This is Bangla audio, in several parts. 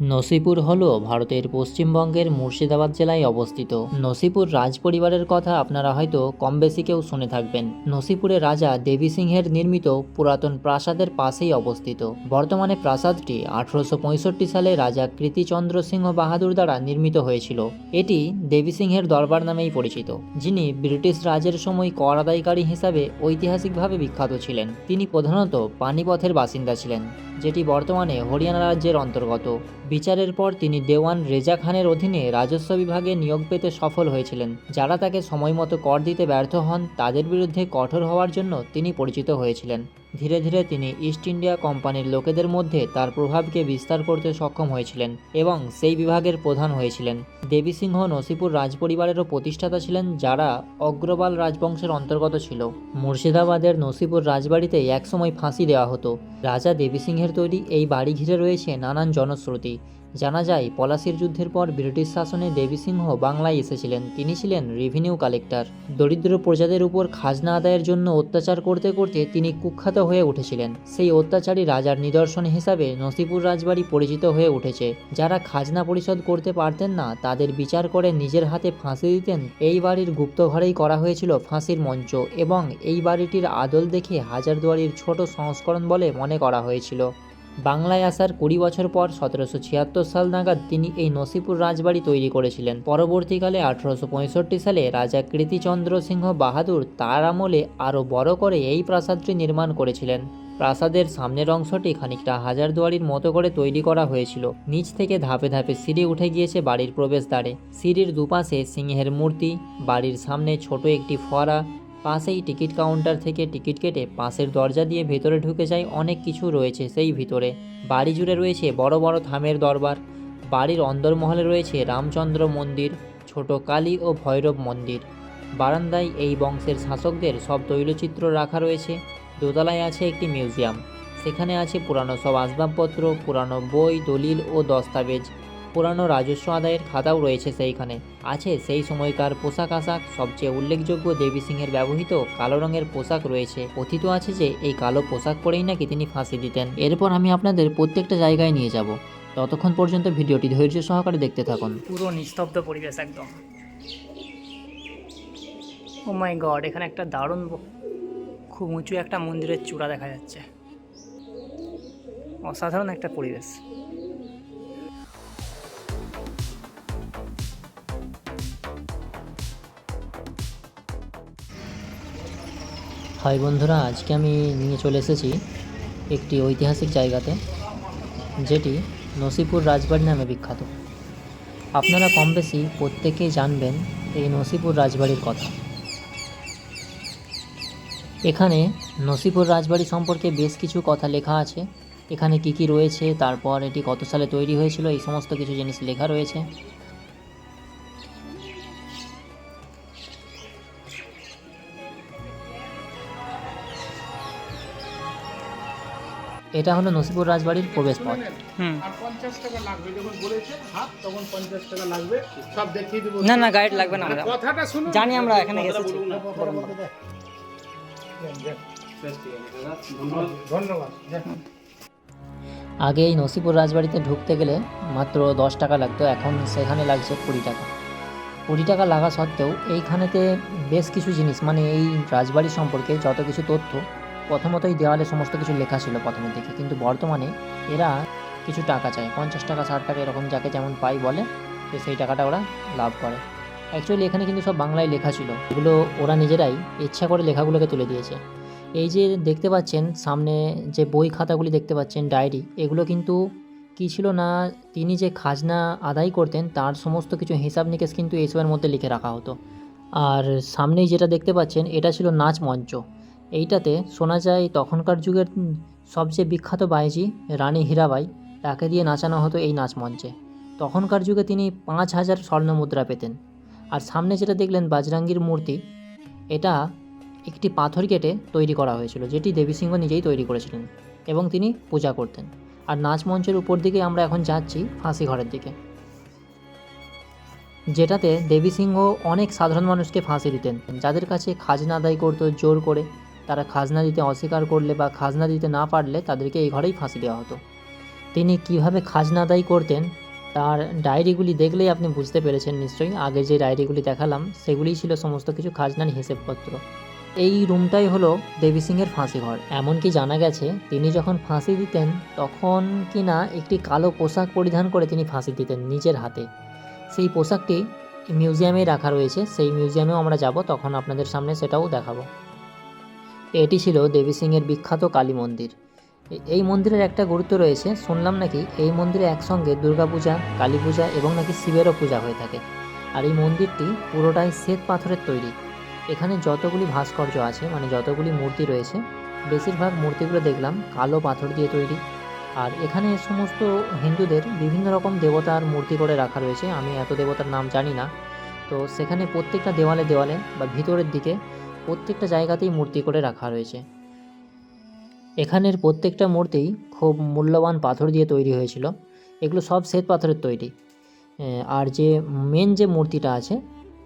নসিপুর হল ভারতের পশ্চিমবঙ্গের মুর্শিদাবাদ জেলায় অবস্থিত। নসিপুর রাজ পরিবারের কথা আপনারা হয়তো কম বেশি কেউ শুনে থাকবেন। নসিপুরে রাজা দেবী সিংহের নির্মিত পুরাতন প্রাসাদের পাশেই অবস্থিত। বর্তমানে প্রাসাদটি 1865 সালে রাজা কৃতিচন্দ্র সিংহ বাহাদুর দ্বারা নির্মিত হয়েছিল। এটি দেবী সিংহের দরবার নামেই পরিচিত, যিনি ব্রিটিশ রাজের সময় কর আদায়কারী হিসাবে ঐতিহাসিকভাবে বিখ্যাত ছিলেন। তিনি প্রধানত পানিপথের বাসিন্দা ছিলেন, যেটি বর্তমানে হরিয়ানা রাজ্যের অন্তর্গত। বিচারের পর তিনি দেওয়ান রেজা খানের অধীনে রাজস্ব বিভাগে নিয়োগ পেতে সফল হয়েছিলেন। যারা তাকে সময়মতো কর দিতে ব্যর্থ হন তাদের বিরুদ্ধে কঠোর হওয়ার জন্য তিনি পরিচিত হয়েছিলেন। ধীরে ধীরে তিনি ইস্ট ইন্ডিয়া কোম্পানির লোকেদের মধ্যে তার প্রভাবকে বিস্তার করতে সক্ষম হয়েছিলেন এবং সেই বিভাগের প্রধান হয়েছিলেন। দেবী সিংহ নসিপুর রাজপরিবারেরও প্রতিষ্ঠাতা ছিলেন, যারা অগ্রবাল রাজবংশের অন্তর্গত ছিল। মুর্শিদাবাদের নসিপুর রাজবাড়িতে একসময় ফাঁসি দেওয়া হতো। রাজা দেবী সিংহের তৈরি এই বাড়ি ঘিরে রয়েছে নানান জনশ্রুতি। জানা যায়, পলাশির যুদ্ধের পর ব্রিটিশ শাসনে দেবী সিংহ বাংলায় এসেছিলেন। তিনি ছিলেন রেভিনিউ কালেক্টর। দরিদ্র প্রজাদের উপর খাজনা আদায়ের জন্য অত্যাচার করতে করতে তিনি কুখ্যাত হয়ে উঠেছিলেন। সেই অত্যাচারী রাজার নিদর্শন হিসাবে নসিপুর রাজবাড়ি পরিচিত হয়ে উঠেছে। যারা খাজনা পরিশোধ করতে পারতেন না তাদের বিচার করে নিজের হাতে ফাঁসি দিতেন। এই বাড়ির গুপ্ত ঘরেই করা হয়েছিল ফাঁসির মঞ্চ এবং এই বাড়িটির আদল দেখে হাজারদুয়ারির ছোট সংস্করণ বলে মনে করা হয়েছিল। বাংলায় আসার 20 বছর পর 1776 সাল নাগাদ তিনি এই নসিপুর রাজবাড়ি তৈরি করেছিলেন। পরবর্তীকালে 1865 সালে রাজা কৃতিচন্দ্র সিংহ বাহাদুর তার আমলে আরও বড় করে এই প্রাসাদটি নির্মাণ করেছিলেন। প্রাসাদের সামনের অংশটি খানিকটা হাজারদুয়ারির মতো করে তৈরি করা হয়েছিল। নিচ থেকে ধাপে ধাপে সিঁড়ি উঠে গিয়েছে বাড়ির প্রবেশদ্বারে। সিঁড়ির দুপাশে সিংহের মূর্তি, বাড়ির সামনে ছোট একটি ফোয়ারা, পাশেই টিকিট কাউন্টার থেকে টিকিট কেটে পাশের দরজা দিয়ে ভেতরে ঢুকে যায়। অনেক কিছু রয়েছে সেই ভিতরে। বাড়ি জুড়ে রয়েছে বড় বড় থামের দরবার। বাড়ির অন্দরমহলে রয়েছে রামচন্দ্র মন্দির, ছোট কালী ও ভৈরব মন্দির। বারান্দায় এই বংশের শাসকদের সব তৈলচিত্র রাখা রয়েছে। দোতলায় আছে একটি মিউজিয়াম, সেখানে আছে পুরানো সব আসবাবপত্র, পুরানো বই, দলিল ও দস্তাবেজ। পুরানো রাজস্ব আদায়ের খাতাও রয়েছে সেইখানে। আছে সেই সময়কার পোশাক আশাক। সবচেয়ে উল্লেখযোগ্য দেবী সিংহের ব্যবহৃত কালো রঙের পোশাক রয়েছে। কথিত আছে যে এই কালো পোশাক পরেই নাকি তিনি ফাঁসি দিতেন। এরপর আমি আপনাদের প্রত্যেকটা জায়গায় নিয়ে যাব। ততক্ষণ পর্যন্ত ভিডিওটি ধৈর্য সহকারে দেখতে থাকুন। পুরো নিস্তব্ধ পরিবেশ একদম। ও মাই গড, এখানে একটা দারুণ খুব উঁচু একটা মন্দিরের চূড়া দেখা যাচ্ছে। অসাধারণ একটা পরিবেশ। হাই বন্ধুরা, আজকে আমি নিয়ে চলে এসেছি একটি ঐতিহাসিক জায়গাতে, যেটি নসিপুর রাজবাড়ি নামে বিখ্যাত। আপনারা কম বেশি প্রত্যেকেই জানবেন এই নসিপুর রাজবাড়ির কথা। এখানে নসিপুর রাজবাড়ি সম্পর্কে বেশ কিছু কথা লেখা আছে। এখানে কি কি রয়েছে, তারপর এটি কত সালে তৈরি হয়েছিল, এই সমস্ত কিছু জিনিস লেখা রয়েছে। এটা হলো নসিপুর রাজবাড়ির প্রবেশ পথ। আর 50 টাকা লাগবে, যখন বলেছে হাত তখন 50 টাকা লাগবে, সব দেখিয়ে দেবো। না না, গাইড লাগবে না, আমরা কথাটা শুনুন, জানি, আমরা এখানে এসেছি। ধন্যবাদ। আগে এই নসিপুর রাজবাড়িতে ঢুকতে গেলে মাত্র 10 টাকা লাগতো, এখন সেখানে লাগছে 20 টাকা। 20 টাকা লাগা সত্ত্বেও এইখানেতে বেশ কিছু জিনিস, মানে এই রাজবাড়ি সম্পর্কে যত কিছু তথ্য, প্রথমতই দেওয়ালে সমস্ত কিছু লেখা ছিল প্রথমের দিকে, কিন্তু বর্তমানে এরা কিছু টাকা চায়, 50 টাকা 60 টাকা এরকম, যাকে যেমন পাই বলে, তো সেই টাকাটা ওরা লাভ করে। অ্যাকচুয়ালি এখানে কিন্তু সব বাংলায় লেখা ছিল, এগুলো ওরা নিজেরাই ইচ্ছা করে লেখাগুলোকে তুলে দিয়েছে। এই যে দেখতে পাচ্ছেন সামনে যে বই খাতাগুলি দেখতে পাচ্ছেন, ডায়েরি, এগুলো কিন্তু কী ছিল না, তিনি যে খাজনা আদায় করতেন তার সমস্ত কিছু হিসাব নিকেশ কিন্তু এইসবের মধ্যে লিখে রাখা হতো। আর সামনেই যেটা দেখতে পাচ্ছেন, এটা ছিল নাচ মঞ্চ। এইটাতে শোনা যায় তখনকার যুগের সবচেয়ে বিখ্যাত বায়েজি রানী হীরাবাই, তাকে দিয়ে নাচানো হতো এই নাচ মঞ্চে। তখনকার যুগে তিনি 5000 স্বর্ণমুদ্রা পেতেন। আর সামনে যেটা দেখলেন বাজরাঙ্গীর মূর্তি, এটা একটি পাথর কেটে তৈরি করা হয়েছিল, যেটি দেবী সিংহ নিজেই তৈরি করেছিলেন এবং তিনি পূজা করতেন। আর নাচ মঞ্চের উপর দিকে আমরা এখন যাচ্ছি ফাঁসি ঘরের দিকে, যেটাতে দেবী সিংহ অনেক সাধারণ মানুষকে ফাঁসি দিতেন, যাদের কাছে খাজনা আদায় করতো জোর করে। তারা খাজনা দিতে অস্বীকার করলে বা খাজনা দিতে না পারলে তাদেরকে এই ঘরেই ফাঁসি দেওয়া হতো। তিনি কিভাবে খাজনা আদায় করতেন তার ডায়েরিগুলি দেখলেই আপনি বুঝতে পেরেছেন নিশ্চয়ই। আগে যে ডায়েরিগুলি দেখালাম সেগুলিই ছিল সমস্ত কিছু খাজনার হিসেবপত্র। এই রুমটাই হলো দেবী সিংয়ের ফাঁসি ঘর। এমনকি জানা গেছে তিনি যখন ফাঁসি দিতেন তখন কিনা একটি কালো পোশাক পরিধান করে তিনি ফাঁসি দিতেন নিজের হাতে। সেই পোশাকটি মিউজিয়ামে রাখা রয়েছে, সেই মিউজিয়ামেও আমরা যাব, তখন আপনাদের সামনে সেটাও দেখাবো। এটি ছিল দেবী সিংয়ের বিখ্যাত কালী মন্দির। এই মন্দিরের একটা গুরুত্ব রয়েছে, শুনলাম নাকি এই মন্দিরে একসঙ্গে দুর্গাপূজা, কালী পূজা এবং নাকি শিবেরও পূজা হয়ে থাকে। আর এই মন্দিরটি পুরোটাই শ্বেত পাথরের তৈরি। এখানে যতগুলি ভাস্কর্য আছে, মানে যতগুলি মূর্তি রয়েছে, বেশিরভাগ মূর্তিগুলো দেখলাম কালো পাথর দিয়ে তৈরি। আর এখানে সমস্ত হিন্দুদের বিভিন্ন রকম দেবতার মূর্তি করে রাখা রয়েছে। আমি এত দেবতার নাম জানি না। তো সেখানে প্রত্যেকটা দেওয়ালে দেওয়ালে বা ভিতরের দিকে প্রত্যেকটা জায়গাতেই মূর্তি করে রাখা রয়েছে। এখানের প্রত্যেকটা মূর্তি খুব মূল্যবান পাথর দিয়ে তৈরি হয়েছিল। এগুলো সব শ্বেত পাথরের তৈরি। আর যে মেন যে মূর্তিটা আছে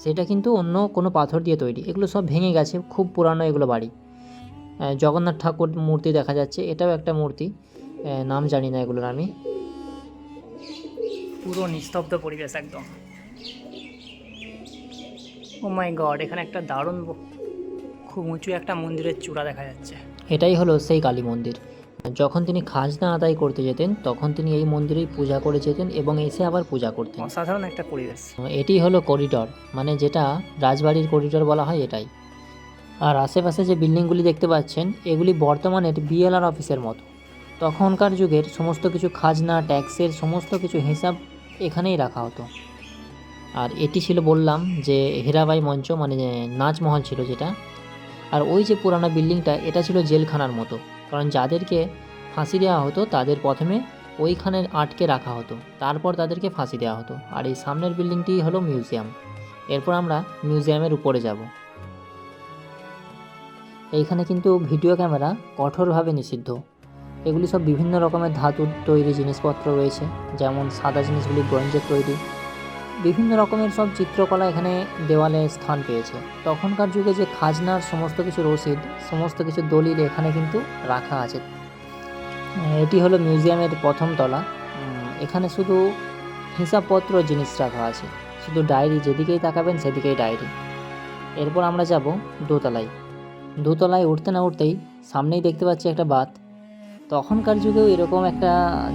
সেটা কিন্তু অন্য কোনো পাথর দিয়ে তৈরি। এগুলো সব ভেঙে গেছে, খুব পুরানো এগুলো বাড়ি। জগন্নাথ ঠাকুর মূর্তি দেখা যাচ্ছে, এটাও একটা মূর্তি, নাম জানি না এগুলোর আমি। পুরো নিস্তব্ধ পরিবেশ একদম। ও মাই গড, এখানে একটা দারুণ খুব উঁচু একটা মন্দিরের চূড়া দেখা যাচ্ছে। এটাই হলো সেই কালী মন্দির। যখন তিনি খাজনা আদায় করতে যেতেন তখন তিনি এই মন্দিরেই পূজা করে যেতেন এবং এসে আবার পূজা করতেন। অসাধারণ একটা পরিবেশ। এটি হলো করিডর, মানে যেটা রাজবাড়ির করিডর বলা হয় এটাই। আর আশেপাশে যে বিল্ডিংগুলি দেখতে পাচ্ছেন এগুলি বর্তমানের বিএলআর অফিসের মতো। তখনকার যুগের সমস্ত কিছু খাজনা, ট্যাক্সের সমস্ত কিছু হিসাব এখানেই রাখা হতো। আর এটি ছিল বললাম যে হীরাবাই মঞ্চ, মানে নাচমহল ছিল যেটা। আর ওই যে পুরানো বিল্ডিংটা, এটা ছিল জেলখানার মতো, কারণ যাদেরকে ফাঁসি দেওয়া হতো তাদের প্রথমে ওইখানে আটকে রাখা হতো, তারপর তাদেরকে ফাঁসি দেওয়া হতো। আর এই সামনের বিল্ডিংটি হলো মিউজিয়াম। এরপর আমরা মিউজিয়ামের উপরে যাব। এইখানে কিন্তু ভিডিও ক্যামেরা কঠোরভাবে নিষিদ্ধ। এগুলি সব বিভিন্ন রকমের ধাতুর তৈরি জিনিসপত্র রয়েছে, যেমন সাদা জিনিসগুলি ব্রোঞ্জের তৈরি। বিভিন্ন রকমের সব চিত্রকলা এখানে দেওয়ালে স্থান পেয়েছে। তখনকার যুগে যে খাজনার সমস্ত কিছু রসিদ, সমস্ত কিছু দলিল এখানে কিন্তু রাখা আছে। এটি হলো মিউজিয়ামের প্রথম তলা। এখানে শুধু হিসাবপত্র জিনিস রাখা আছে, শুধু ডায়েরি, যেদিকেই তাকাবেন সেদিকেই ডায়েরি। এরপর আমরা যাব দোতলায়। দোতলায় উঠতে না উঠতেই সামনেই দেখতে পাচ্ছি একটা বাঁধ। তখনকার যুগেও এরকম একটা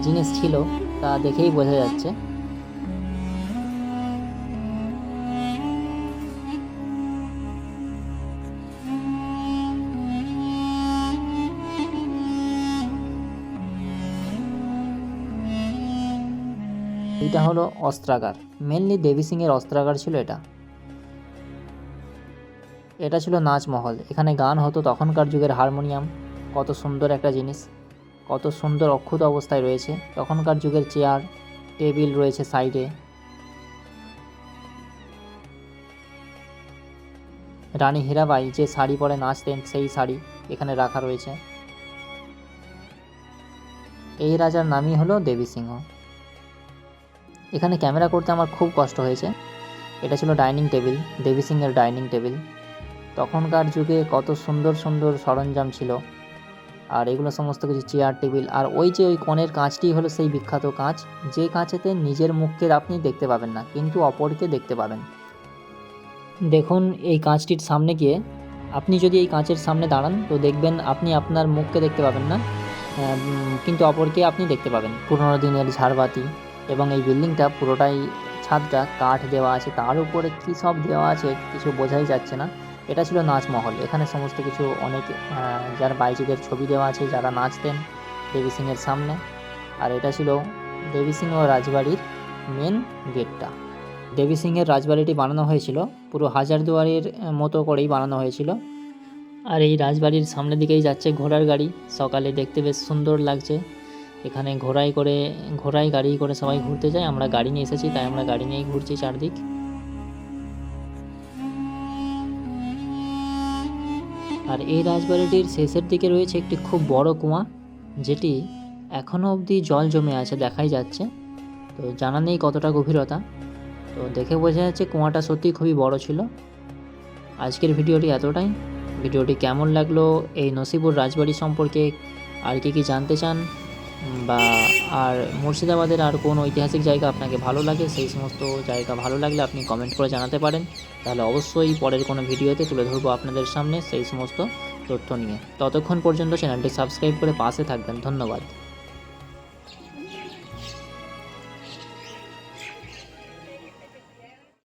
জিনিস ছিল, তা দেখেই বোঝা যাচ্ছে। এটা হলো অস্ত্রাগার, মেনলি দেবী সিংয়ের অস্ত্রাগার ছিল এটা। এটা ছিল নাচমহল, এখানে গান হতো। তখনকার যুগের হারমোনিয়াম, কত সুন্দর একটা জিনিস, কত সুন্দর অক্ষত অবস্থায় রয়েছে। তখনকার যুগের চেয়ার টেবিল রয়েছে সাইডে। রানী হীরাবাই যে শাড়ি পরে নাচতেন সেই শাড়ি এখানে রাখা রয়েছে। এই রাজার নামই হলো দেবী সিংহ। এখানে ক্যামেরা করতে আমার খুব কষ্ট হয়েছে। এটা ছিল ডাইনিং টেবিল, দেবী সিংয়ের ডাইনিং টেবিল। তখনকার যুগে কত সুন্দর সুন্দর সরঞ্জাম ছিল। আর এগুলো সমস্ত কিছু চেয়ার টেবিল। আর ওই যে ওই কোণের কাঁচটি হলো সেই বিখ্যাত কাঁচ, যে কাঁচেতে নিজের মুখকে আপনি দেখতে পাবেন না, কিন্তু অপরকে দেখতে পাবেন। দেখুন এই কাঁচটির সামনে গিয়ে আপনি যদি এই কাঁচের সামনে দাঁড়ান তো দেখবেন আপনি আপনার মুখকে দেখতে পাবেন না, কিন্তু অপরকে আপনি দেখতে পাবেন। পুরোনো দিনের ঝাড়বাতি এবং এই বিল্ডিংটা পুরোটাই ছাদটা কাঠ দেওয়া আছে, তার উপরে কী সব দেওয়া আছে কিছু বোঝাই যাচ্ছে না। এটা ছিল নাচমহল। এখানে সমস্ত কিছু অনেক যারা বাইজিদের ছবি দেওয়া আছে, যারা নাচতেন দেবী সিংয়ের সামনে। আর এটা ছিল দেবী সিংহ রাজবাড়ির মেন গেটটা। দেবী সিংহের রাজবাড়িটি বানানো হয়েছিল পুরো হাজারদুয়ারির মতো করেই বানানো হয়েছিল। আর এই রাজবাড়ির সামনের দিকেই যাচ্ছে ঘোড়ার গাড়ি, সকালে দেখতে বেশ সুন্দর লাগছে। এখানে ঘোড়ায় গাড়ি করে সবাই ঘুরতে যায়। আমরা গাড়ি নিয়ে এসেছি, তাই আমরা গাড়ি নিয়েই ঘুরছি চারদিক। আর এই রাজবাড়িটির শেষের দিকে রয়েছে একটি খুব বড় কুয়া, যেটি এখনও অবধি জল জমে আছে দেখাই যাচ্ছে। তো জানা নেই কতটা গভীরতা, তো দেখে বোঝা যাচ্ছে কুয়াটা সত্যি খুবই বড় ছিল। আজকের ভিডিওটি এতটাই। ভিডিওটি কেমন লাগলো, এই নসিপুর রাজবাড়ি সম্পর্কে আর কি জানতে চান বা আর মুর্শিদাবাদের আর কোন ঐতিহাসিক জায়গা আপনাকে ভালো লাগে, সেই সমস্ত জায়গা ভালো লাগলে আপনি কমেন্ট করে জানাতে পারেন। তাহলে অবশ্যই পরের কোনো ভিডিওতে তুলে ধরবো আপনাদের সামনে সেই সমস্ত তথ্য নিয়ে। ততক্ষণ পর্যন্ত চ্যানেলটি সাবস্ক্রাইব করে পাশে থাকবেন। ধন্যবাদ।